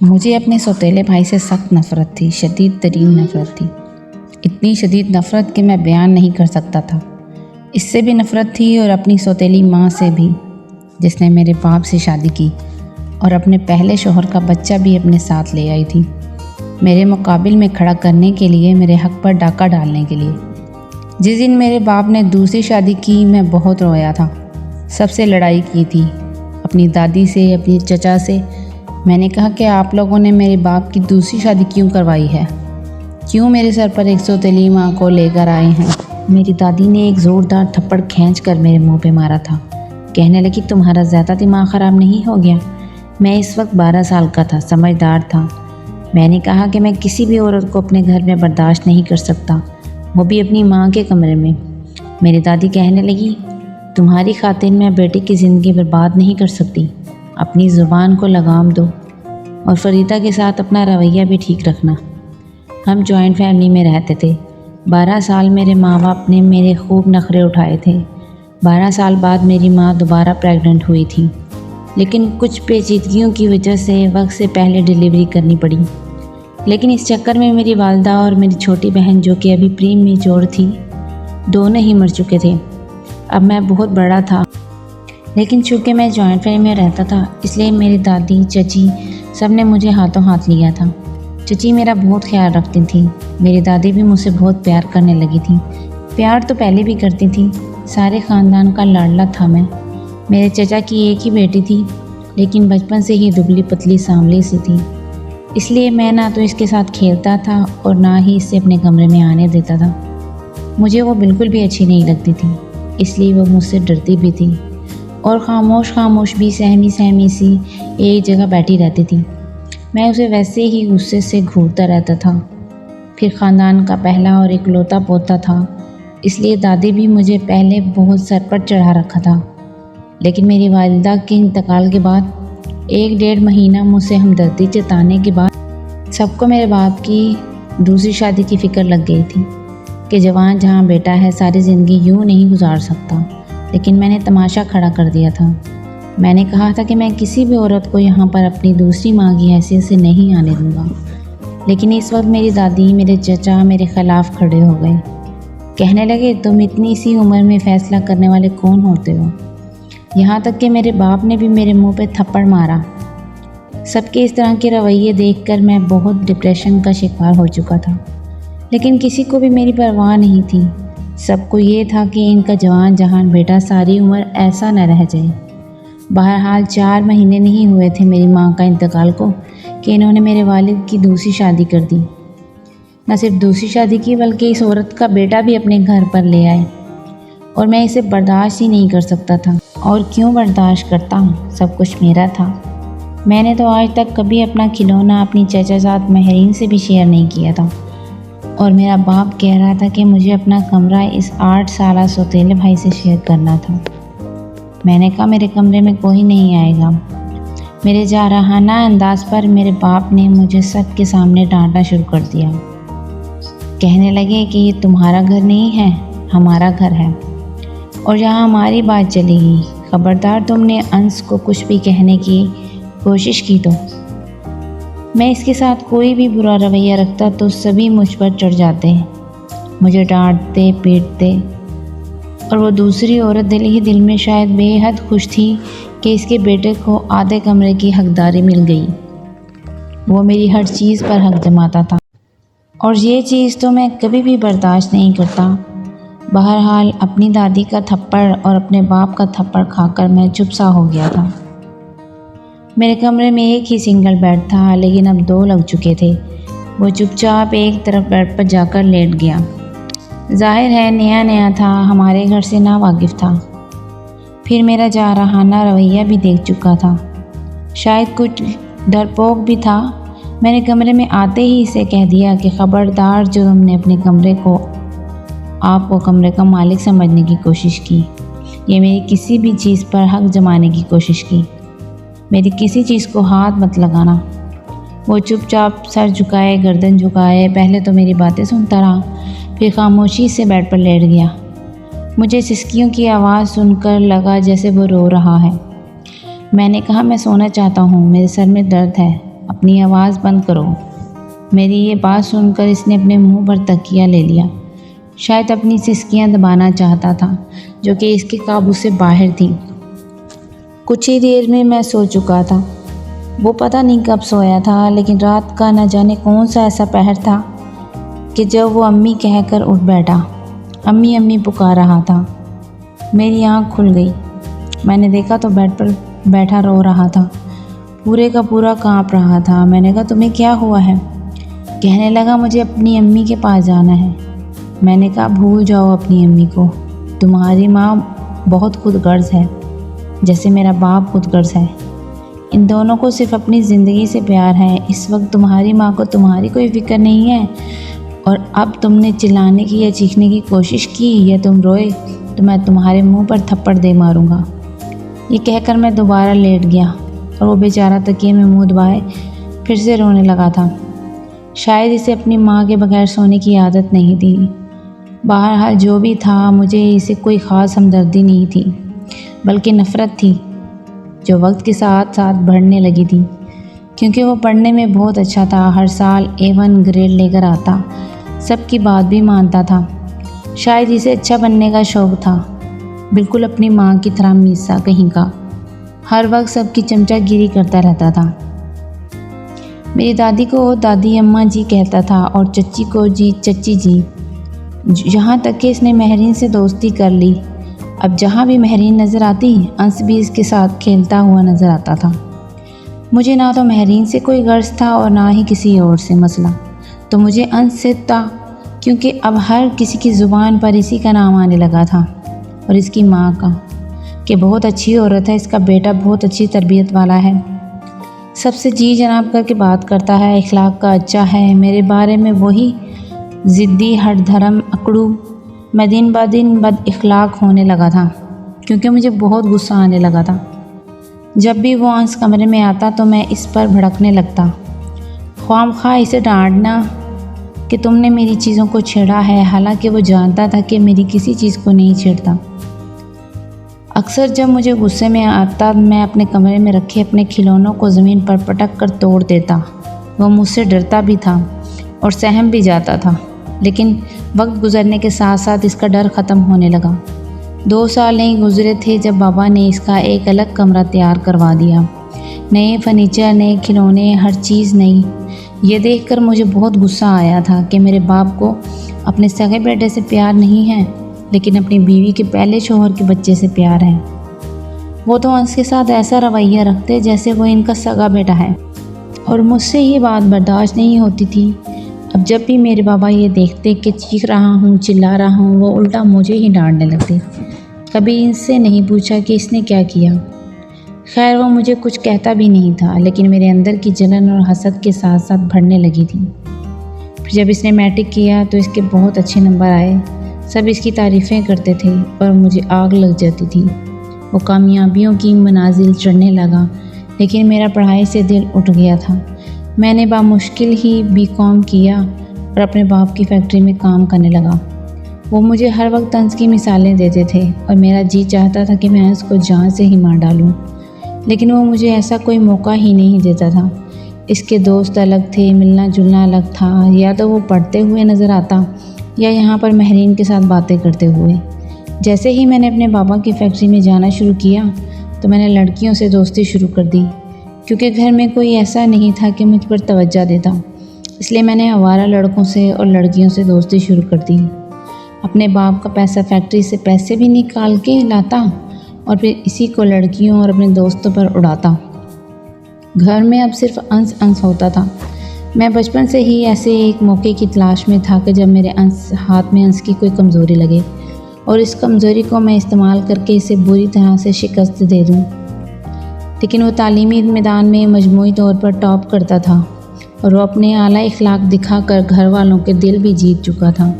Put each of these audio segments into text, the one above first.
مجھے اپنے سوتیلے بھائی سے سخت نفرت تھی، شدید ترین نفرت تھی۔ اتنی شدید نفرت کہ میں بیان نہیں کر سکتا تھا۔ اس سے بھی نفرت تھی اور اپنی سوتیلی ماں سے بھی، جس نے میرے باپ سے شادی کی اور اپنے پہلے شوہر کا بچہ بھی اپنے ساتھ لے آئی تھی، میرے مقابل میں کھڑا کرنے کے لیے، میرے حق پر ڈاکہ ڈالنے کے لیے۔ جس دن میرے باپ نے دوسری شادی کی، میں بہت رویا تھا، سب سے لڑائی کی تھی، اپنی دادی سے، اپنی چچا سے۔ میں نے کہا کہ آپ لوگوں نے میرے باپ کی دوسری شادی کیوں کروائی ہے؟ کیوں میرے سر پر ایک سوتیلی ماں کو لے کر آئے ہیں؟ میری دادی نے ایک زوردار تھپڑ کھینچ کر میرے منہ پہ مارا تھا۔ کہنے لگی، تمہارا زیادہ دماغ خراب نہیں ہو گیا؟ میں اس وقت 12 سال کا تھا، سمجھدار تھا۔ میں نے کہا کہ میں کسی بھی عورت کو اپنے گھر میں برداشت نہیں کر سکتا، وہ بھی اپنی ماں کے کمرے میں۔ میری دادی کہنے لگی، تمہاری خاطر میں بیٹے کی زندگی برباد نہیں کر سکتی، اپنی زبان کو لگام دو اور فریدہ کے ساتھ اپنا رویہ بھی ٹھیک رکھنا۔ ہم جوائنٹ فیملی میں رہتے تھے۔ 12 سال میرے ماں باپ نے میرے خوب نخرے اٹھائے تھے۔ 12 سال بعد میری ماں دوبارہ پریگننٹ ہوئی تھی، لیکن کچھ پیچیدگیوں کی وجہ سے وقت سے پہلے ڈیلیوری کرنی پڑی۔ لیکن اس چکر میں میری والدہ اور میری چھوٹی بہن، جو کہ ابھی پری میچور تھی، دونوں ہی مر چکے تھے۔ اب میں بہت بڑا تھا، لیکن چونکہ میں جوائنٹ فیملی میں رہتا تھا، اس لیے میری دادی، چچی سب نے مجھے ہاتھوں ہاتھ لیا تھا۔ چچی میرا بہت خیال رکھتی تھی، میری دادی بھی مجھ سے بہت پیار کرنے لگی تھی۔ پیار تو پہلے بھی کرتی تھی، سارے خاندان کا لاڈلا تھا میں۔ میرے چچا کی ایک ہی بیٹی تھی، لیکن بچپن سے ہی دبلی پتلی سانولی سی تھی، اس لیے میں نہ تو اس کے ساتھ کھیلتا تھا اور نہ ہی اسے اپنے کمرے میں آنے دیتا تھا۔ مجھے وہ بالکل بھی اچھی نہیں لگتی تھی، اس لیے وہ مجھ سے ڈرتی بھی تھی اور خاموش بھی سہمی سی ایک جگہ بیٹھی رہتی تھی۔ میں اسے ویسے ہی غصے سے گھورتا رہتا تھا۔ پھر خاندان کا پہلا اور اکلوتا پوتا تھا، اس لیے دادی بھی مجھے پہلے بہت سر پر چڑھا رکھا تھا۔ لیکن میری والدہ کے انتقال کے بعد 1-1.5 مہینہ مجھ سے ہمدردی جتانے کے بعد سب کو میرے باپ کی دوسری شادی کی فکر لگ گئی تھی کہ جوان جہاں بیٹا ہے ساری زندگی یوں نہیں گزار سکتا۔ لیکن میں نے تماشا کھڑا کر دیا تھا۔ میں نے کہا تھا کہ میں کسی بھی عورت کو یہاں پر اپنی دوسری ماں کی حیثیت سے نہیں آنے دوں گا۔ لیکن اس وقت میری دادی، میرے چچا میرے خلاف کھڑے ہو گئے۔ کہنے لگے، تم اتنی سی عمر میں فیصلہ کرنے والے کون ہوتے ہو؟ یہاں تک کہ میرے باپ نے بھی میرے منہ پہ تھپڑ مارا۔ سب کے اس طرح کے رویے دیکھ کر میں بہت ڈپریشن کا شکار ہو چکا تھا، لیکن کسی کو بھی میری پرواہ نہیں تھی۔ سب کو یہ تھا کہ ان کا جوان جہان بیٹا ساری عمر ایسا نہ رہ جائے۔ بہرحال 4 مہینے نہیں ہوئے تھے میری ماں کا انتقال کو کہ انہوں نے میرے والد کی دوسری شادی کر دی۔ نہ صرف دوسری شادی کی، بلکہ اس عورت کا بیٹا بھی اپنے گھر پر لے آئے، اور میں اسے برداشت ہی نہیں کر سکتا تھا۔ اور کیوں برداشت کرتا ہوں؟ سب کچھ میرا تھا۔ میں نے تو آج تک کبھی اپنا کھلونا اپنی چچا زاد مہرین سے بھی شیئر نہیں کیا تھا، اور میرا باپ کہہ رہا تھا کہ مجھے اپنا کمرہ اس 8 سالہ سوتیلے بھائی سے شیئر کرنا تھا۔ میں نے کہا، میرے کمرے میں کوئی نہیں آئے گا۔ میرے جارحانہ انداز پر میرے باپ نے مجھے سب کے سامنے ڈانٹنا شروع کر دیا۔ کہنے لگے کہ یہ تمہارا گھر نہیں ہے، ہمارا گھر ہے، اور یہاں ہماری بات چلے گی۔ خبردار تم نے انس کو کچھ بھی کہنے کی کوشش کی تو میں اس کے ساتھ کوئی بھی برا رویہ رکھتا تو سبھی مجھ پر چڑھ جاتے، مجھے ڈانٹتے پیٹتے۔ اور وہ دوسری عورت دل ہی دل میں شاید بے حد خوش تھی کہ اس کے بیٹے کو آدھے کمرے کی حقداری مل گئی۔ وہ میری ہر چیز پر حق جماتا تھا، اور یہ چیز تو میں کبھی بھی برداشت نہیں کرتا۔ بہرحال اپنی دادی کا تھپڑ اور اپنے باپ کا تھپڑ کھا کر میں چپ سا ہو گیا تھا۔ میرے کمرے میں ایک ہی سنگل بیڈ تھا، لیکن اب 2 لگ چکے تھے۔ وہ چپ چاپ ایک طرف بیڈ پر جا کر لیٹ گیا۔ ظاہر ہے نیا تھا، ہمارے گھر سے نا واقف تھا، پھر میرا جارحانہ رویہ بھی دیکھ چکا تھا، شاید کچھ ڈرپوک بھی تھا۔ میں نے کمرے میں آتے ہی اسے کہہ دیا کہ خبردار، جو تم نے اپنے کمرے کو آپ کو کمرے کا مالک سمجھنے کی کوشش کی، یہ میری کسی بھی چیز پر حق جمانے کی کوشش کی، میری کسی چیز کو ہاتھ مت لگانا۔ وہ چپ چاپ سر جھکائے، گردن جھکائے، پہلے تو میری باتیں سنتا رہا، پھر خاموشی سے بیڈ پر لیٹ گیا۔ مجھے سسکیوں کی آواز سن کر لگا جیسے وہ رو رہا ہے۔ میں نے کہا، میں سونا چاہتا ہوں، میرے سر میں درد ہے اپنی آواز بند کرو۔ میری یہ بات سن کر اس نے اپنے منہ پر تکیہ لے لیا، شاید اپنی سسکیاں دبانا چاہتا تھا جو کہ اس کے قابو سے باہر تھیں۔ کچھ ہی دیر میں میں سو چکا تھا۔ وہ پتہ نہیں کب سویا تھا، لیکن رات کا نہ جانے کون سا ایسا پہر تھا کہ جب وہ امی کہہ کر اٹھ بیٹھا، امی امی پکار رہا تھا۔ میری آنکھ کھل گئی۔ میں نے دیکھا تو بیڈ پر بیٹھا رو رہا تھا، پورے کا پورا کانپ رہا تھا۔ میں نے کہا تمہیں کیا ہوا ہے؟ کہنے لگا مجھے اپنی امی کے پاس جانا ہے۔ میں نے کہا بھول جاؤ اپنی امی کو، تمہاری ماں بہت خود غرض ہے جیسے میرا باپ خود غرض ہے۔ ان دونوں کو صرف اپنی زندگی سے پیار ہے۔ اس وقت تمہاری ماں کو تمہاری کوئی فکر نہیں ہے، اور اب تم نے چلانے کی یا چیخنے کی کوشش کی یا تم روئے تو میں تمہارے منہ پر تھپڑ دے ماروں گا۔ یہ کہہ کر میں دوبارہ لیٹ گیا اور وہ بیچارہ تکیے میں منہ دبائے پھر سے رونے لگا تھا۔ شاید اسے اپنی ماں کے بغیر سونے کی عادت نہیں تھی۔ بہرحال جو بھی تھا، مجھے اسے کوئی خاص ہمدردی نہیں تھی، بلکہ نفرت تھی جو وقت کے ساتھ ساتھ بڑھنے لگی تھی، کیونکہ وہ پڑھنے میں بہت اچھا تھا، ہر سال A1 گریڈ لے کر آتا، سب کی بات بھی مانتا تھا۔ شاید اسے اچھا بننے کا شوق تھا، بالکل اپنی ماں کی طرح میسا کہیں کا، ہر وقت سب کی چمچہ گیری کرتا رہتا تھا۔ میری دادی کو دادی اماں جی کہتا تھا اور چچی کو جی چچی جی، یہاں تک کہ اس نے مہرین سے دوستی کر لی۔ اب جہاں بھی مہرین نظر آتی، انس بھی اس کے ساتھ کھیلتا ہوا نظر آتا تھا۔ مجھے نہ تو مہرین سے کوئی غرض تھا اور نہ ہی کسی اور سے، مسئلہ تو مجھے انس سے تھا، کیونکہ اب ہر کسی کی زبان پر اسی کا نام آنے لگا تھا، اور اس کی ماں کا کہ بہت اچھی عورت ہے، اس کا بیٹا بہت اچھی تربیت والا ہے، سب سے جی جناب کر کے بات کرتا ہے، اخلاق کا اچھا ہے۔ میرے بارے میں وہی ضدی ہٹ دھرم اکڑو۔ میں دن بہ دن بد اخلاق ہونے لگا تھا، کیونکہ مجھے بہت غصہ آنے لگا تھا۔ جب بھی وہ انس کمرے میں آتا تو میں اس پر بھڑکنے لگتا، خواہ خواہ اسے ڈانٹنا کہ تم نے میری چیزوں کو چھیڑا ہے، حالانکہ وہ جانتا تھا کہ میری کسی چیز کو نہیں چھیڑتا۔ اکثر جب مجھے غصے میں آتا، میں اپنے کمرے میں رکھے اپنے کھلونوں کو زمین پر پٹک کر توڑ دیتا۔ وہ مجھ سے ڈرتا بھی تھا اور سہم بھی جاتا تھا، لیکن وقت گزرنے کے ساتھ ساتھ اس کا ڈر ختم ہونے لگا۔ 2 سال نہیں گزرے تھے جب بابا نے اس کا ایک الگ کمرہ تیار کروا دیا، نئے فرنیچر، نئے کھلونے، ہر چیز نئی۔ یہ دیکھ کر مجھے بہت غصہ آیا تھا کہ میرے باپ کو اپنے سگے بیٹے سے پیار نہیں ہے، لیکن اپنی بیوی کے پہلے شوہر کے بچے سے پیار ہے۔ وہ تو انس کے ساتھ ایسا رویہ رکھتے جیسے وہ ان کا سگا بیٹا ہے، اور مجھ سے یہ بات برداشت نہیں ہوتی تھی۔ اب جب بھی میرے بابا یہ دیکھتے کہ چیخ رہا ہوں، چلا رہا ہوں، وہ الٹا مجھے ہی ڈانٹنے لگتے۔ کبھی ان سے نہیں پوچھا کہ اس نے کیا کیا۔ خیر وہ مجھے کچھ کہتا بھی نہیں تھا، لیکن میرے اندر کی جلن اور حسد کے ساتھ ساتھ بڑھنے لگی تھی۔ پھر جب اس نے میٹرک کیا تو اس کے بہت اچھے نمبر آئے، سب اس کی تعریفیں کرتے تھے، پر مجھے آگ لگ جاتی تھی۔ وہ کامیابیوں کی منازل چڑھنے لگا، لیکن میرا پڑھائی سے دل اٹھ گیا تھا۔ میں نے بامشکل ہی BCom کیا اور اپنے باپ کی فیکٹری میں کام کرنے لگا۔ وہ مجھے ہر وقت انس کی مثالیں دیتے تھے اور میرا جی چاہتا تھا کہ میں انس کو جان سے ہی مار ڈالوں، لیکن وہ مجھے ایسا کوئی موقع ہی نہیں دیتا تھا۔ اس کے دوست الگ تھے، ملنا جلنا الگ تھا، یا تو وہ پڑھتے ہوئے نظر آتا یا یہاں پر مہرین کے ساتھ باتیں کرتے ہوئے۔ جیسے ہی میں نے اپنے بابا کی فیکٹری میں جانا شروع کیا تو میں نے لڑکیوں سے دوستی شروع کر دی، کیونکہ گھر میں کوئی ایسا نہیں تھا کہ مجھ پر توجہ دیتا، اس لیے میں نے آوارہ لڑکوں سے اور لڑکیوں سے دوستی شروع کر دی۔ اپنے باپ کا پیسہ فیکٹری سے پیسے بھی نکال کے لاتا اور پھر اسی کو لڑکیوں اور اپنے دوستوں پر اڑاتا۔ گھر میں اب صرف انس ہوتا تھا۔ میں بچپن سے ہی ایسے ایک موقع کی تلاش میں تھا کہ جب میرے ہاتھ میں انس کی کوئی کمزوری لگے اور اس کمزوری کو میں استعمال کر کے اسے بری طرح سے شکست دے دوں۔ لیکن وہ تعلیمی میدان میں مجموعی طور پر ٹاپ کرتا تھا اور وہ اپنے اعلیٰ اخلاق دکھا کر گھر والوں کے دل بھی جیت چکا تھا۔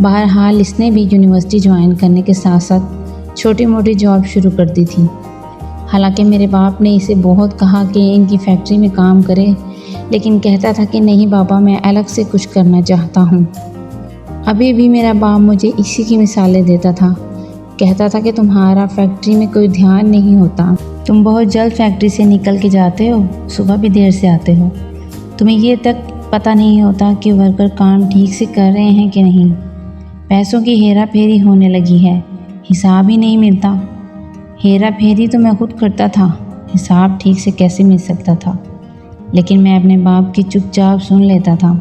بہرحال اس نے بھی یونیورسٹی جوائن کرنے کے ساتھ ساتھ چھوٹی موٹی جاب شروع کر دی تھی۔ حالانکہ میرے باپ نے اسے بہت کہا کہ ان کی فیکٹری میں کام کرے، لیکن کہتا تھا کہ نہیں بابا، میں الگ سے کچھ کرنا چاہتا ہوں۔ ابھی بھی میرا باپ مجھے اسی کی مثالیں دیتا تھا، کہتا تھا کہ تمہارا فیکٹری میں کوئی دھیان نہیں ہوتا، تم بہت جلد فیکٹری سے نکل کے جاتے ہو، صبح بھی دیر سے آتے ہو، تمہیں یہ تک پتہ نہیں ہوتا کہ ورکر کام ٹھیک سے کر رہے ہیں کہ نہیں، پیسوں کی ہیرا پھیری ہونے لگی ہے، حساب ہی نہیں ملتا۔ ہیرا پھیری تو میں خود کرتا تھا، حساب ٹھیک سے کیسے مل سکتا تھا؟ لیکن میں اپنے باپ کی چپ چاپ سن لیتا تھا۔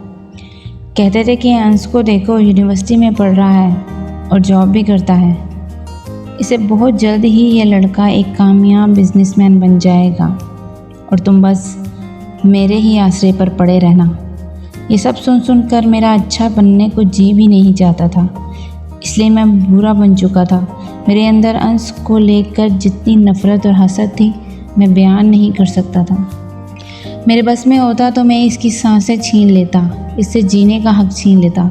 کہتے تھے کہ انس کو دیکھو، یونیورسٹی میں پڑھ رہا ہے اور جاب بھی کرتا ہے، اسے بہت جلد ہی یہ لڑکا ایک کامیاب بزنس مین بن جائے گا اور تم بس میرے ہی آسرے پر پڑے رہنا۔ یہ سب سن کر میرا اچھا بننے کو جی بھی نہیں چاہتا تھا، اس لیے میں برا بن چکا تھا۔ میرے اندر انس کو لے کر جتنی نفرت اور حسد تھی میں بیان نہیں کر سکتا تھا۔ میرے بس میں ہوتا تو میں اس کی سانسیں چھین لیتا، اس سے جینے کا حق چھین لیتا۔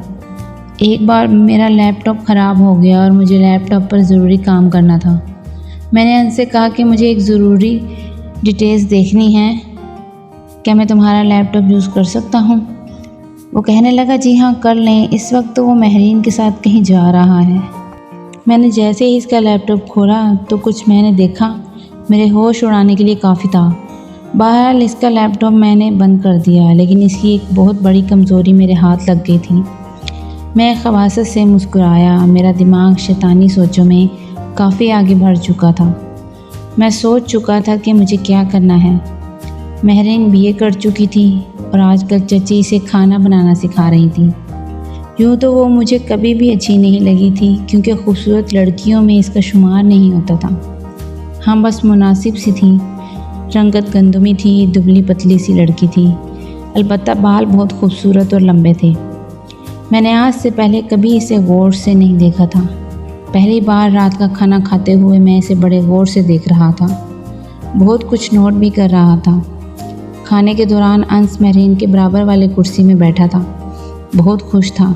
ایک بار میرا لیپ ٹاپ خراب ہو گیا اور مجھے لیپ ٹاپ پر ضروری کام کرنا تھا۔ میں نے انس سے کہا کہ مجھے ایک ضروری ڈیٹیلز دیکھنی ہے، کیا میں تمہارا لیپ ٹاپ یوز کر سکتا ہوں؟ وہ کہنے لگا جی ہاں کر لیں، اس وقت تو وہ مہرین کے ساتھ کہیں جا رہا ہے۔ میں نے جیسے ہی اس کا لیپ ٹاپ کھولا تو کچھ میں نے دیکھا میرے ہوش اڑانے کے لیے کافی تھا۔ بہرحال اس کا لیپ ٹاپ میں نے بند کر دیا، لیکن اس کی ایک بہت بڑی کمزوری میرے ہاتھ لگ گئی تھی۔ میں خباثت سے مسکرایا، میرا دماغ شیطانی سوچوں میں کافی آگے بڑھ چکا تھا۔ میں سوچ چکا تھا کہ مجھے کیا کرنا ہے۔ مہرین BA کر چکی تھی اور آج کل چچی اسے کھانا بنانا سکھا رہی تھی۔ یوں تو وہ مجھے کبھی بھی اچھی نہیں لگی تھی، کیونکہ خوبصورت لڑکیوں میں اس کا شمار نہیں ہوتا تھا۔ ہاں بس مناسب سی تھی، رنگت گندمی تھی، دبلی پتلی سی لڑکی تھی، البتہ بال بہت خوبصورت اور لمبے تھے۔ میں نے آج سے پہلے کبھی اسے غور سے نہیں دیکھا تھا۔ پہلی بار رات کا کھانا کھاتے ہوئے میں اسے بڑے غور سے دیکھ رہا تھا، بہت کچھ نوٹ بھی کر رہا تھا۔ کھانے کے دوران انس مہرین کے برابر والے کرسی میں بیٹھا تھا، بہت خوش تھا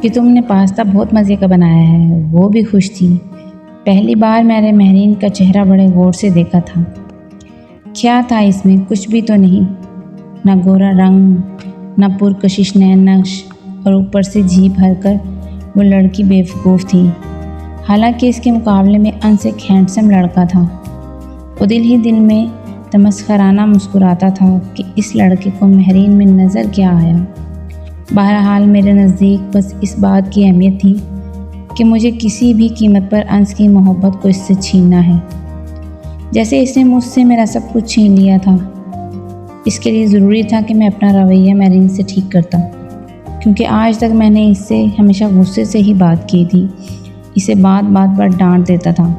کہ تم نے پاستا بہت مزے کا بنایا ہے، وہ بھی خوش تھی۔ پہلی بار میں نے مہرین کا چہرہ بڑے غور سے دیکھا تھا۔ کیا تھا اس میں؟ کچھ بھی تو نہیں، نہ گورا رنگ، نہ پرکشش نین نقش، اور اوپر سے جی بھر کر وہ لڑکی بیوقوف تھی۔ حالانکہ اس کے مقابلے میں انس ایک ہینڈسم لڑکا تھا۔ وہ دل ہی دل میں تمسخرانہ مسکراتا تھا کہ اس لڑکے کو مہرین میں نظر کیا آیا۔ بہرحال میرے نزدیک بس اس بات کی اہمیت تھی کہ مجھے کسی بھی قیمت پر انس کی محبت کو اس سے چھیننا ہے، جیسے اس نے مجھ سے میرا سب کچھ چھین لیا تھا۔ اس کے لیے ضروری تھا کہ میں اپنا رویہ مہرین سے ٹھیک کرتا، کیونکہ آج تک میں نے اس سے ہمیشہ غصے سے ہی بات کی تھی، اسے بات بات پر ڈانٹ دیتا تھا۔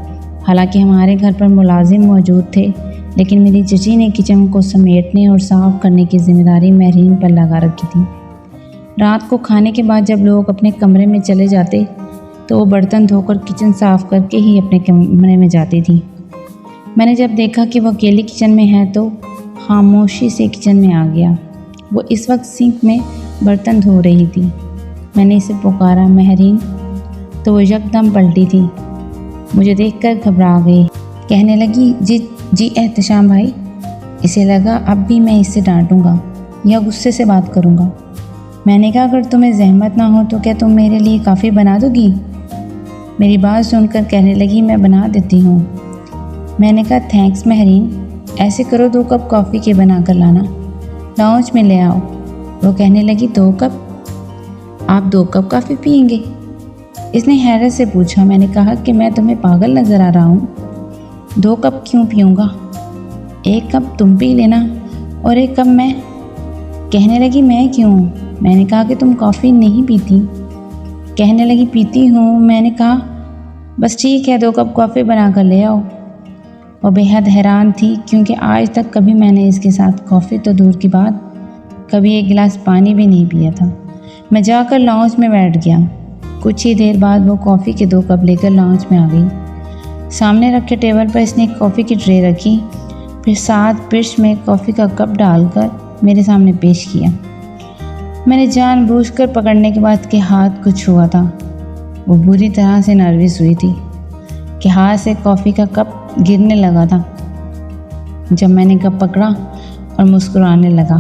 حالانکہ ہمارے گھر پر ملازم موجود تھے، لیکن میری چچی نے کچن کو سمیٹنے اور صاف کرنے کی ذمہ داری مہرین پر لگا رکھی تھی۔ رات کو کھانے کے بعد جب لوگ اپنے کمرے میں چلے جاتے تو وہ برتن دھو کر کچن صاف کر کے ہی اپنے کمرے میں جاتی تھی۔ میں نے جب دیکھا کہ وہ اکیلی کچن میں ہے تو خاموشی سے کچن میں آ گیا۔ وہ اس وقت سنک میں برتن دھو رہی تھی۔ میں نے اسے پکارا مہرین، تو وہ یکدم پلٹی تھی، مجھے دیکھ کر گھبرا گئی، کہنے لگی جی احتشام بھائی۔ اسے لگا اب بھی میں اسے ڈانٹوں گا یا غصے سے بات کروں گا۔ میں نے کہا اگر تمہیں زحمت نہ ہو تو کیا تم میرے لیے کافی بنا دو گی؟ میری بات سن کر کہنے لگی میں بنا دیتی ہوں۔ میں نے کہا تھینکس مہرین، ایسے کرو 2 کپ کافی کے بنا کر لانا، لاؤنج میں لے آؤ۔ وہ کہنے لگی 2 کپ؟ آپ 2 کپ کافی پئیں گے؟ اس نے حیرت سے پوچھا۔ میں نے کہا کہ میں تمہیں پاگل نظر آ رہا ہوں، 2 کپ کیوں پیوں گا؟ 1 کپ تم پی لینا اور 1 کپ میں۔ کہنے لگی میں کیوں؟ میں نے کہا کہ تم کافی نہیں پیتی۔ کہنے لگی پیتی ہوں۔ میں نے کہا بس ٹھیک ہے 2 کپ کافی بنا کر لے آؤ۔ وہ بے حد حیران تھی، کیونکہ آج تک کبھی میں نے اس کے ساتھ کافی تو دور کی بات، کبھی 1 گلاس پانی بھی نہیں پیا تھا۔ میں جا کر لاؤنج میں بیٹھ گیا۔ کچھ ہی دیر بعد وہ کافی کے 2 کپ لے کر لاؤنج میں آ گئی۔ سامنے رکھے ٹیبل پر اس نے ایک کافی کی ٹرے رکھی، پھر ساتھ برش میں کافی کا کپ ڈال کر میرے سامنے پیش کیا۔ میں نے جان بوجھ کر پکڑنے کے بعد کہ ہاتھ کو چھوا تھا۔ وہ بری طرح سے نروس ہوئی تھی کہ ہاتھ سے کافی کا کپ گرنے لگا تھا۔ جب میں نے کپ پکڑا اور مسکرانے لگا،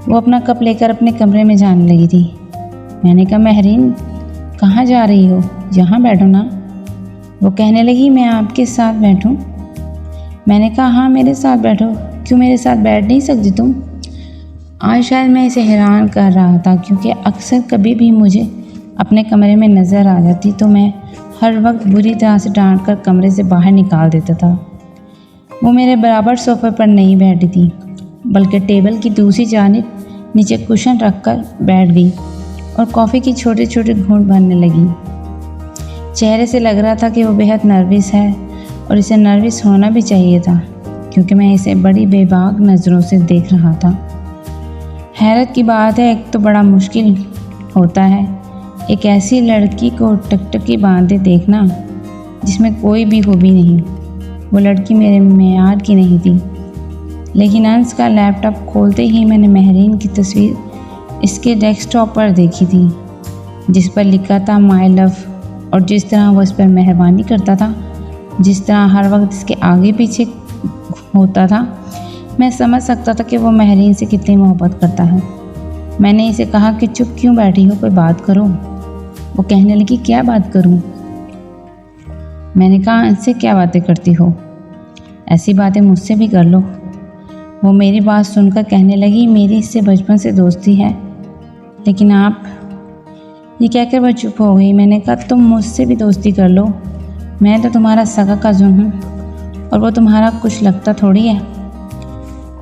وہ اپنا کپ لے کر اپنے کمرے میں جانے لگی تھی۔ میں نے کہا مہرین کہاں جا رہی ہو؟ یہاں بیٹھو نا۔ وہ کہنے لگی میں آپ کے ساتھ بیٹھوں؟ میں نے کہا ہاں میرے ساتھ بیٹھو، کیوں میرے ساتھ بیٹھ نہیں سکتی تم؟ آج شاید میں اسے حیران کر رہا تھا کیونکہ اکثر کبھی بھی مجھے اپنے کمرے میں نظر آ جاتی تو میں ہر وقت بری طرح سے ڈانٹ کر کمرے سے باہر نکال دیتا تھا۔ وہ میرے برابر صوفے پر نہیں بیٹھی تھی بلکہ ٹیبل کی دوسری جانب نیچے کشن رکھ کر بیٹھ گئی اور کافی کی چھوٹے چھوٹے گھونٹ بھرنے لگی۔ چہرے سے لگ رہا تھا کہ وہ بہت نروس ہے اور اسے نروس ہونا بھی چاہیے تھا کیونکہ میں اسے بڑی بے باک نظروں سے دیکھ رہا تھا۔ حیرت کی بات ہے، ایک تو بڑا مشکل ہوتا ہے ایک ایسی لڑکی کو ٹکٹکی باندھے دیکھنا جس میں کوئی بھی خوبی نہیں۔ وہ لڑکی میرے معیار کی نہیں تھی، لیکن انس کا لیپ ٹاپ کھولتے ہی میں نے مہرین کی تصویر اس کے ڈیسک ٹاپ پر دیکھی تھی جس پر لکھا تھا مائی لو، اور جس طرح وہ اس پر مہربانی کرتا تھا، جس طرح ہر وقت اس کے آگے پیچھے ہوتا تھا، میں سمجھ سکتا تھا کہ وہ مہرین سے کتنی محبت کرتا ہے۔ میں نے اسے کہا کہ چپ کیوں بیٹھی ہو، کوئی بات کرو۔ وہ کہنے لگی کیا بات کروں؟ میں نے کہا ان سے کیا باتیں کرتی ہو، ایسی باتیں مجھ سے بھی کر لو۔ وہ میری بات سن کر کہنے لگی میری اس سے بچپن سے دوستی ہے، لیکن آپ، یہ کہہ کر وہ چپ ہو گئی۔ میں نے کہا تم مجھ سے بھی دوستی کر لو، میں تو تمہارا سگا کزن ہوں اور وہ تمہارا کچھ لگتا تھوڑی ہے۔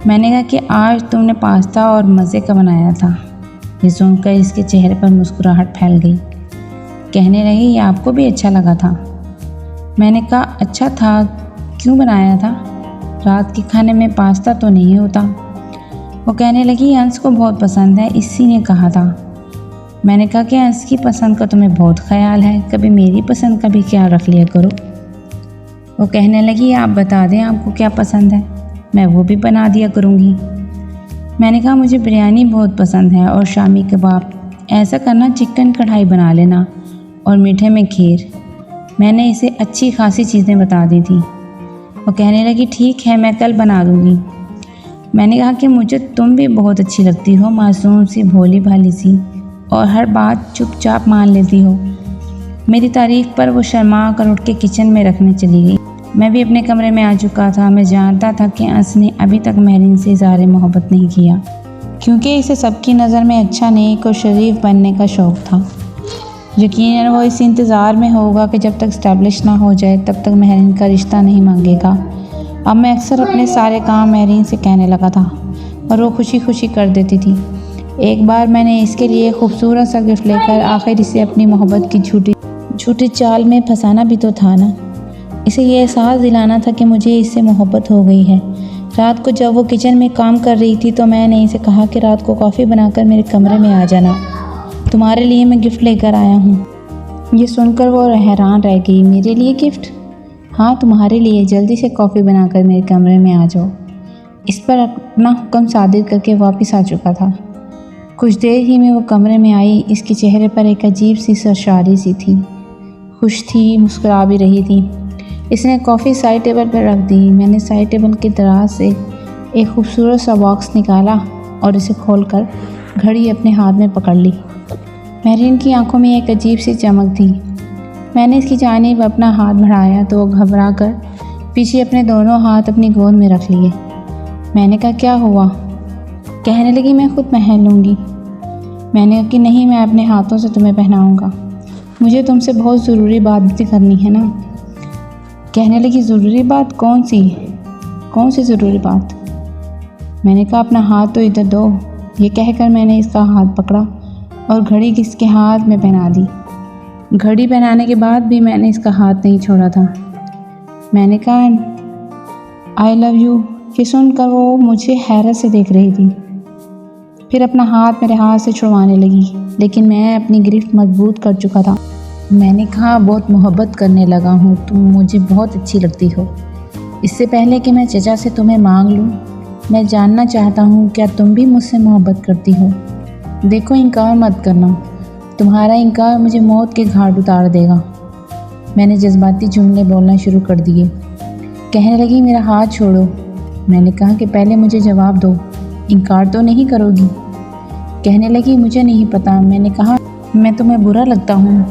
میں نے کہا کہ آج تم نے پاستا اور مزے کا بنایا تھا۔ یہ سن کر اس کے چہرے پر مسکراہٹ پھیل گئی۔ کہنے لگی یہ آپ کو بھی اچھا لگا تھا۔ میں نے کہا اچھا تھا، کیوں بنایا تھا؟ رات کے کھانے میں پاستا تو نہیں ہوتا۔ وہ کہنے لگی انس کو بہت پسند ہے، اسی نے کہا تھا۔ میں نے کہا کہ انس کی پسند کا تمہیں بہت خیال ہے، کبھی میری پسند کا بھی خیال رکھ لیا کرو۔ وہ کہنے لگی آپ بتا دیں آپ کو کیا پسند ہے، میں وہ بھی بنا دیا کروں گی۔ میں نے کہا مجھے بریانی بہت پسند ہے اور شامی کباب، ایسا کرنا چکن کڑھائی بنا لینا اور میٹھے میں کھیر۔ میں نے اسے اچھی خاصی چیزیں بتا دی تھیں۔ وہ کہنے لگی ٹھیک ہے میں کل بنا دوں گی۔ میں نے کہا کہ مجھے تم بھی بہت اچھی لگتی ہو، معصوم سی، بھولی بھالی سی، اور ہر بات چپ چاپ مان لیتی ہو۔ میری تعریف پر وہ شرما کر اٹھ کے کچن میں رکھنے چلی گئی۔ میں بھی اپنے کمرے میں آ چکا تھا۔ میں جانتا تھا کہ انس نے ابھی تک مہرین سے اظہار محبت نہیں کیا کیونکہ اسے سب کی نظر میں اچھا، نیک اور شریف بننے کا شوق تھا۔ یقیناً وہ اس انتظار میں ہوگا کہ جب تک اسٹیبلش نہ ہو جائے تب تک مہرین کا رشتہ نہیں مانگے گا۔ اب میں اکثر اپنے سارے کام مہرین سے کہنے لگا تھا اور وہ خوشی خوشی کر دیتی تھی۔ ایک بار میں نے اس کے لیے خوبصورت سا گفٹ لے کر آخر اسے اپنی محبت کی جھوٹی چال میں پھنسانا بھی تو تھا نا۔ اسے یہ احساس دلانا تھا کہ مجھے اس سے محبت ہو گئی ہے۔ رات کو جب وہ کچن میں کام کر رہی تھی تو میں نے اسے کہا کہ رات کو کافی بنا کر میرے کمرے میں آ جانا، تمہارے لیے میں گفٹ لے کر آیا ہوں۔ یہ سن کر وہ حیران رہ گئی، میرے لیے گفٹ؟ ہاں تمہارے لیے، جلدی سے کافی بنا کر میرے کمرے میں آ جاؤ۔ اس پر اپنا حکم صادر کر کے واپس آ چکا تھا۔ کچھ دیر ہی میں وہ کمرے میں آئی۔ اس کے چہرے پر ایک عجیب سی سرشاری سی تھی، خوش تھی، مسکرا بھی رہی تھی۔ اس نے کافی سائڈ ٹیبل پر رکھ دی۔ میں نے سائڈ ٹیبل کے دراز سے ایک خوبصورت سا باکس نکالا اور اسے کھول کر گھڑی اپنے ہاتھ میں پکڑ لی۔ مہرین کی آنکھوں میں ایک عجیب سی چمک تھی۔ میں نے اس کی جانب اپنا ہاتھ بڑھایا تو وہ گھبرا کر پیچھے اپنے دونوں ہاتھ اپنی گود میں رکھ لیے۔ میں نے کہا کیا ہوا؟ کہنے لگی میں خود پہن لوں گی۔ میں نے کہا کہ نہیں، میں اپنے ہاتھوں سے تمہیں پہناؤں گا، مجھے تم سے بہت ضروری بات بھی کرنی ہے نا۔ کہنے لگی ضروری بات؟ کون سی ضروری بات؟ میں نے کہا اپنا ہاتھ تو ادھر دو۔ یہ کہہ کر میں نے اس کا ہاتھ پکڑا اور گھڑی اس کے ہاتھ میں پہنا دی۔ گھڑی پہنانے کے بعد بھی میں نے اس کا ہاتھ نہیں چھوڑا تھا۔ میں نے کہا آئی لو یو۔ یہ سن کر وہ مجھے حیرت سے دیکھ رہی تھی، پھر اپنا ہاتھ میرے ہاتھ سے چھڑوانے لگی، لیکن میں اپنی گرفت مضبوط کر چکا تھا۔ میں نے کہا بہت محبت کرنے لگا ہوں، تم مجھے بہت اچھی لگتی ہو۔ اس سے پہلے کہ میں چچا سے تمہیں مانگ لوں، میں جاننا چاہتا ہوں کیا تم بھی مجھ سے محبت کرتی ہو؟ دیکھو انکار مت کرنا، تمہارا انکار مجھے موت کے گھاٹ اتار دے گا۔ میں نے جذباتی جملے بولنا شروع کر دیے۔ کہنے لگی میرا ہاتھ چھوڑو۔ میں نے کہا کہ پہلے مجھے جواب دو، انکار تو نہیں کرو گی؟ کہنے لگی مجھے نہیں پتہ۔ میں نے کہا میں تمہیں برا لگتا ہوں،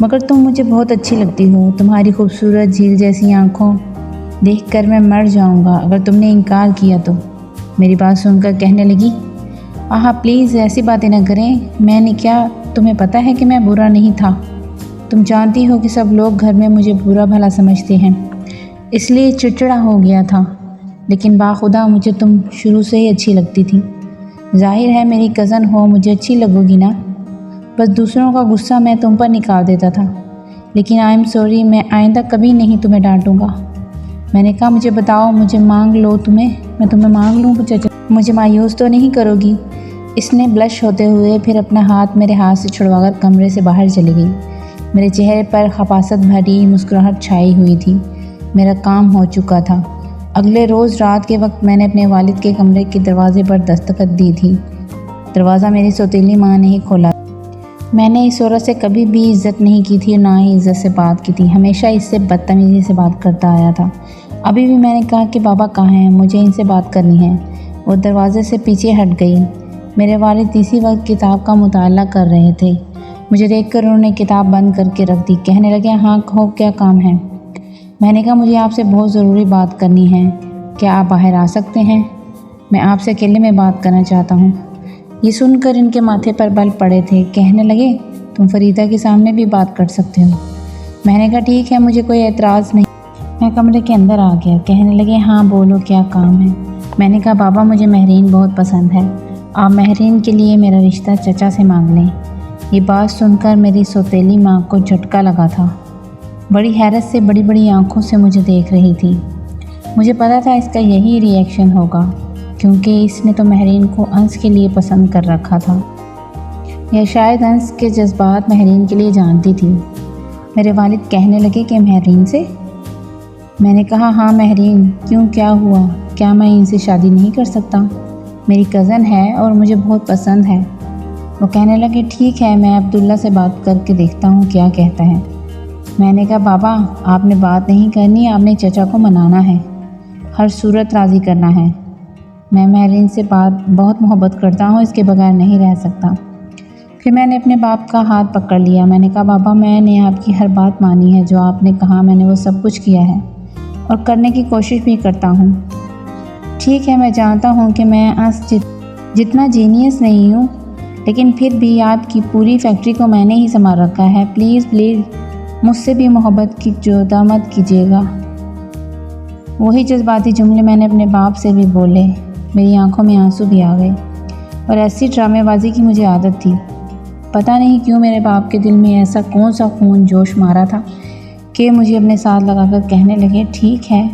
مگر تم مجھے بہت اچھی لگتی ہو۔ تمہاری خوبصورت جھیل جیسی آنکھوں دیکھ کر میں مر جاؤں گا اگر تم نے انکار کیا تو۔ میری بات سن کر کہنے لگی، آہا پلیز ایسی باتیں نہ کریں، میں نے کیا، تمہیں پتہ ہے کہ میں برا نہیں تھا۔ تم جانتی ہو کہ سب لوگ گھر میں مجھے برا بھلا سمجھتے ہیں، اس لیے چڑچڑا ہو گیا تھا، لیکن باخدا مجھے تم شروع سے ہی اچھی لگتی تھی۔ ظاہر ہے میری کزن ہو، مجھے اچھی لگو گی نا، بس دوسروں کا غصہ میں تم پر نکال دیتا تھا، لیکن آئی ایم سوری، میں آئندہ کبھی نہیں تمہیں ڈانٹوں گا۔ میں نے کہا مجھے بتاؤ، مجھے مانگ لو تمہیں، میں تمہیں مانگ لوں چچا، مجھے مایوس تو نہیں کرو گی؟ اس نے بلش ہوتے ہوئے پھر اپنا ہاتھ میرے ہاتھ سے چھڑوا کر کمرے سے باہر چلی گئی۔ میرے چہرے پر خباثت بھری مسکراہٹ چھائی ہوئی تھی، میرا کام ہو چکا تھا۔ اگلے روز رات کے وقت میں نے اپنے والد کے کمرے کے دروازے پر دستک دی تھی۔ دروازہ میری سوتیلی ماں نے ہی کھولا۔ میں نے اس عورت سے کبھی بھی عزت نہیں کی تھی، نہ ہی عزت سے بات کی تھی، ہمیشہ اس سے بدتمیزی سے بات کرتا آیا تھا۔ ابھی بھی میں نے کہا کہ بابا کہاں ہیں، مجھے ان سے بات کرنی ہے۔ وہ دروازے سے پیچھے ہٹ گئی۔ میرے والد اسی وقت کتاب کا مطالعہ کر رہے تھے۔ مجھے دیکھ کر انہوں نے کتاب بند کر کے رکھ دی۔ کہنے لگے، ہاں کہو کیا کام ہے؟ میں نے کہا مجھے آپ سے بہت ضروری بات کرنی ہے، کیا آپ باہر آ سکتے ہیں؟ میں آپ سے اکیلے میں بات کرنا چاہتا ہوں۔ یہ سن کر ان کے ماتھے پر بل پڑے تھے۔ کہنے لگے، تم فریدہ کے سامنے بھی بات کر سکتے ہو۔ میں نے کہا ٹھیک ہے، مجھے کوئی اعتراض نہیں۔ میں کمرے کے اندر آ گیا۔ کہنے لگے، ہاں بولو کیا کام ہے؟ میں نے کہا بابا مجھے مہرین بہت پسند ہے، آپ مہرین کے لیے میرا رشتہ چچا سے مانگ لیں۔ یہ بات سن کر میری سوتیلی ماں کو جھٹکا لگا تھا۔ بڑی حیرت سے بڑی بڑی آنکھوں سے مجھے دیکھ رہی تھی۔ مجھے پتا تھا اس کا یہی ری ایکشن ہوگا، کیونکہ اس نے تو مہرین کو انس کے لیے پسند کر رکھا تھا، یا شاید انس کے جذبات مہرین کے لیے جانتی تھی۔ میرے والد کہنے لگے کہ مہرین سے؟ میں نے کہا ہاں مہرین، کیوں کیا ہوا؟ کیا میں ان سے شادی نہیں کر سکتا؟ میری کزن ہے اور مجھے بہت پسند ہے۔ وہ کہنے لگے ٹھیک ہے، میں عبداللہ سے بات کر کے دیکھتا ہوں کیا کہتا ہے۔ میں نے کہا بابا آپ نے بات نہیں کرنی، آپ نے چچا کو منانا ہے، ہر صورت راضی کرنا ہے۔ میں مہرین سے بہت محبت کرتا ہوں، اس کے بغیر نہیں رہ سکتا۔ پھر میں نے اپنے باپ کا ہاتھ پکڑ لیا۔ میں نے کہا بابا میں نے آپ کی ہر بات مانی ہے، جو آپ نے کہا میں نے وہ سب کچھ کیا ہے اور کرنے کی کوشش بھی کرتا ہوں۔ ٹھیک ہے، میں جانتا ہوں کہ میں جتنا جینیس نہیں ہوں، لیکن پھر بھی آپ کی پوری فیکٹری کو میں نے ہی سنبھال رکھا ہے، پلیز پلیز مجھ سے بھی محبت کی جودا مت کیجیے گا۔ وہی جذباتی جملے میں نے اپنے باپ سے بھی بولے۔ میری آنکھوں میں آنسو بھی آ گئے، اور ایسی ڈرامے بازی کی مجھے عادت تھی۔ پتہ نہیں کیوں میرے باپ کے دل میں ایسا کون سا خون جوش مارا تھا کہ مجھے اپنے ساتھ لگا کر کہنے لگے، ٹھیک ہے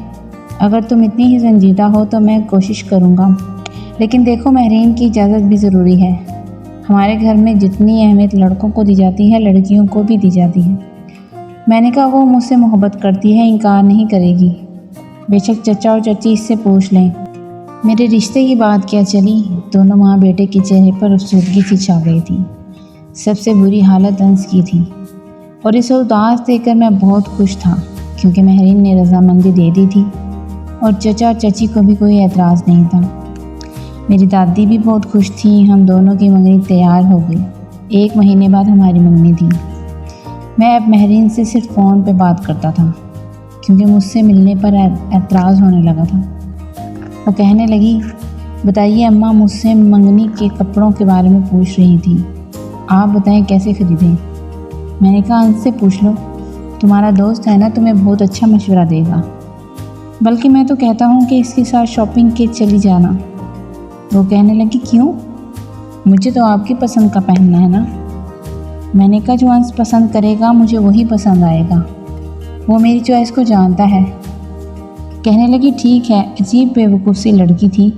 اگر تم اتنی ہی سنجیدہ ہو تو میں کوشش کروں گا، لیکن دیکھو مہرین کی اجازت بھی ضروری ہے۔ ہمارے گھر میں جتنی اہمیت لڑکوں کو دی جاتی ہے، لڑکیوں کو بھی دی جاتی ہے۔ میں نے کہا وہ مجھ سے محبت کرتی ہے، انکار نہیں کرے گی، بے شک چچا اور چچی اس سے پوچھ لیں۔ میرے رشتے کی بات کیا چلی، دونوں ماں بیٹے کے چہرے پر افسردگی سی چھا گئی تھی۔ سب سے بری حالت انس کی تھی، اور اسے اداس دیکھ کر میں بہت خوش تھا، کیونکہ مہرین نے رضامندی دے دی تھی اور چچا اور چچی کو بھی کوئی اعتراض نہیں تھا۔ میری دادی بھی بہت خوش تھی۔ ہم دونوں کی منگنی تیار ہو گئی۔ 1 مہینے بعد ہماری منگنی تھی۔ میں اب مہرین سے صرف فون پہ بات کرتا تھا، کیونکہ مجھ سے ملنے پر اعتراض ہونے لگا تھا۔ وہ کہنے لگی، بتائیے اماں، مجھ سے منگنی کے کپڑوں کے بارے میں پوچھ رہی تھی، آپ بتائیں کیسے خریدیں؟ میں نے کہا ان سے پوچھ لو، تمہارا دوست ہے نا، تمہیں بہت اچھا مشورہ دے گا، بلکہ میں تو کہتا ہوں کہ اس کے ساتھ شاپنگ کے چلی جانا۔ وہ کہنے لگی، کیوں؟ مجھے تو آپ کی پسند کا پہننا ہے نا۔ میں نے کہا جو انس پسند کرے گا مجھے وہی پسند آئے گا، وہ میری چوائس کو جانتا ہے۔ کہنے لگی ٹھیک ہے۔ عجیب بے وقوف سی لڑکی تھی۔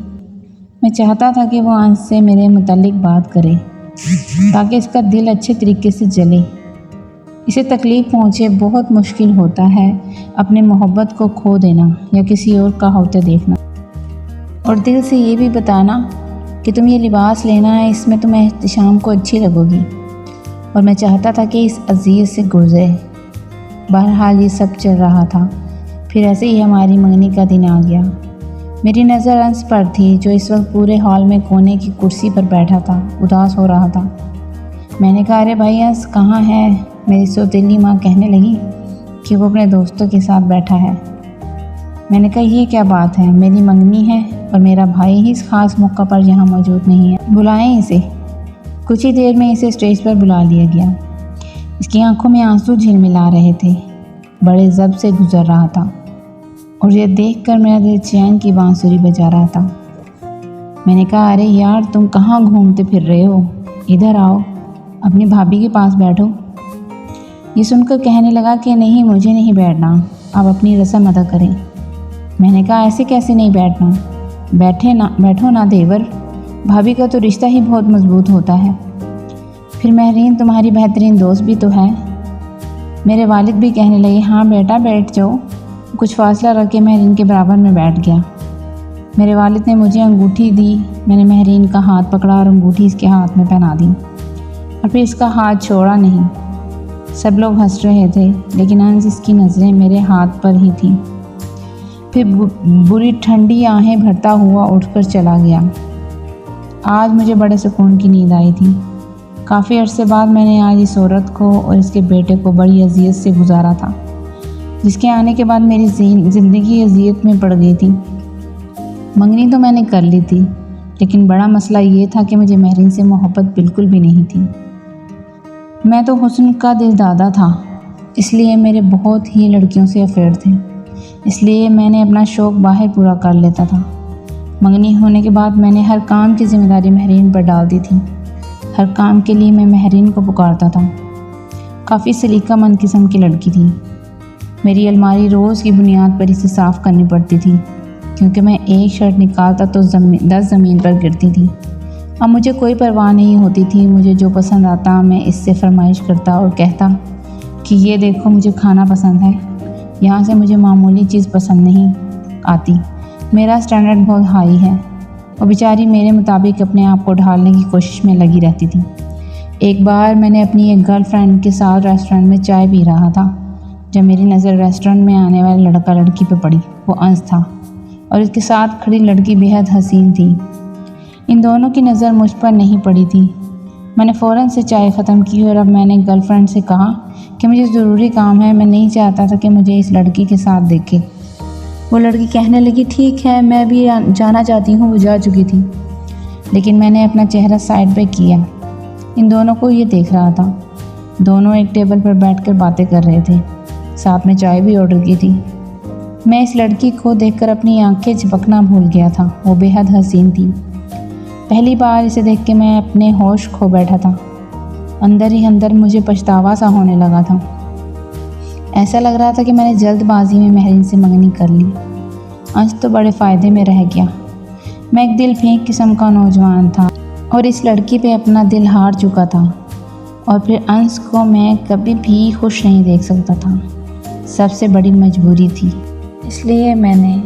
میں چاہتا تھا کہ وہ انس سے میرے متعلق بات کرے تاکہ اس کا دل اچھے طریقے سے جلے، اسے تکلیف پہنچے۔ بہت مشکل ہوتا ہے اپنے محبت کو کھو دینا یا کسی اور کا ہوتے دیکھنا، اور دل سے یہ بھی بتانا کہ تم یہ لباس لینا ہے، اس میں تم احتشام کو اچھی لگو گی، اور میں چاہتا تھا کہ اس عزیز سے گزرے۔ بہرحال یہ سب چل رہا تھا۔ پھر ایسے ہی ہماری منگنی کا دن آ گیا۔ میری نظر انس پر تھی، جو اس وقت پورے ہال میں کونے کی کرسی پر بیٹھا تھا، اداس ہو رہا تھا۔ میں نے کہا ارے بھائی انس کہاں ہے؟ میری سوتیلی ماں کہنے لگی کہ وہ اپنے دوستوں کے ساتھ بیٹھا ہے۔ میں نے کہا یہ کیا بات ہے، میری منگنی ہے اور میرا بھائی ہی اس خاص موقع پر یہاں موجود نہیں ہے، بلائیں اسے۔ کچھ ہی دیر میں اسے اسٹیج پر بلا لیا گیا۔ اس کی آنکھوں میں آنسو جھلملا رہے تھے، بڑے ضبط سے گزر رہا تھا اور یہ دیکھ کر میرا دل چین کی بانسری بجا رہا تھا۔ میں نے کہا ارے یار تم کہاں گھومتے پھر رہے ہو، ادھر آؤ، اپنی بھابھی کے پاس بیٹھو۔ یہ سن کر کہنے لگا کہ نہیں مجھے نہیں بیٹھنا، آپ اپنی رسم ادا کریں۔ میں نے کہا ایسے کیسے نہیں بیٹھنا، بیٹھو نا دیور، بھابھی کا تو رشتہ ہی بہت مضبوط ہوتا ہے، پھر مہرین تمہاری بہترین دوست بھی تو ہے۔ میرے والد بھی کہنے لگے ہاں بیٹا بیٹھ جاؤ۔ کچھ فاصلہ رکھ کے مہرین کے برابر میں بیٹھ گیا۔ میرے والد نے مجھے انگوٹھی دی، میں نے مہرین کا ہاتھ پکڑا اور انگوٹھی اس کے ہاتھ میں پہنا دی اور پھر اس کا ہاتھ چھوڑا نہیں۔ سب لوگ ہنس رہے تھے لیکن انس اس کی نظریں میرے ہاتھ پر ہی تھیں۔ پھر بری ٹھنڈی آہیں بھرتا ہوا اٹھ کر چلا گیا۔ آج مجھے بڑے سکون کی نیند آئی تھی۔ کافی عرصے بعد میں نے آج اس عورت کو اور اس کے بیٹے کو بڑی اذیت سے گزارا تھا، جس کے آنے کے بعد میری زندگی اذیت میں پڑ گئی تھی۔ منگنی تو میں نے کر لی تھی لیکن بڑا مسئلہ یہ تھا کہ مجھے مہرین سے محبت بالکل بھی نہیں تھی۔ میں تو حسن کا دل دادا تھا، اس لیے میرے بہت ہی لڑکیوں سے افیئر تھے، اس لیے میں نے اپنا شوق باہر پورا کر لیتا تھا۔ منگنی ہونے کے بعد میں نے ہر کام کی ذمہ داری مہرین پر ڈال دی تھی، ہر کام کے لیے میں مہرین کو پکارتا تھا۔ کافی سلیقہ مند قسم کی لڑکی تھی۔ میری الماری روز کی بنیاد پر اسے صاف کرنی پڑتی تھی کیونکہ میں ایک شرٹ نکالتا تو 10 زمین پر گرتی تھی۔ اب مجھے کوئی پرواہ نہیں ہوتی تھی، مجھے جو پسند آتا میں اس سے فرمائش کرتا اور کہتا کہ یہ دیکھو مجھے کھانا پسند ہے، یہاں سے مجھے معمولی چیز پسند نہیں آتی، میرا سٹینڈرڈ بہت ہائی ہے۔ وہ بیچاری میرے مطابق اپنے آپ کو ڈھالنے کی کوشش میں لگی رہتی تھی۔ ایک بار میں نے اپنی ایک گرل فرینڈ کے ساتھ ریسٹورنٹ میں چائے پی رہا تھا جب میری نظر ریسٹورنٹ میں آنے والے لڑکا لڑکی پہ پڑی۔ وہ انس تھا اور اس کے ساتھ کھڑی لڑکی بے حد حسین تھی۔ ان دونوں کی نظر مجھ پر نہیں پڑی تھی۔ میں نے فوراً سے چائے ختم کی اور اب میں نے گرل فرینڈ سے کہا کہ مجھے ضروری کام ہے، میں نہیں چاہتا تھا کہ مجھے اس لڑکی کے ساتھ دیکھے۔ وہ لڑکی کہنے لگی ٹھیک ہے میں بھی جانا چاہتی ہوں۔ وہ جا چکی تھی لیکن میں نے اپنا چہرہ سائڈ پہ کیا، ان دونوں کو یہ دیکھ رہا تھا۔ دونوں ایک ٹیبل پر بیٹھ کر باتیں کر رہے تھے، ساتھ میں چائے بھی آرڈر کی تھی۔ میں اس لڑکی کو دیکھ کر اپنی آنکھیں جھپکنا بھول گیا تھا، وہ بے حد حسین تھی۔ پہلی بار اسے دیکھ کے میں اپنے ہوش کھو بیٹھا تھا، اندر ہی اندر مجھے پچھتاوا سا ہونے لگا تھا۔ ایسا لگ رہا تھا کہ میں نے جلد بازی میں مہرین سے منگنی کر لی۔ انس تو بڑے فائدے میں رہ گیا۔ میں ایک دل پھینک قسم کا نوجوان تھا اور اس لڑکی پہ اپنا دل ہار چکا تھا، اور پھر انس کو میں کبھی بھی خوش نہیں دیکھ سکتا تھا۔ سب سے بڑی مجبوری تھی، اس لیے میں نے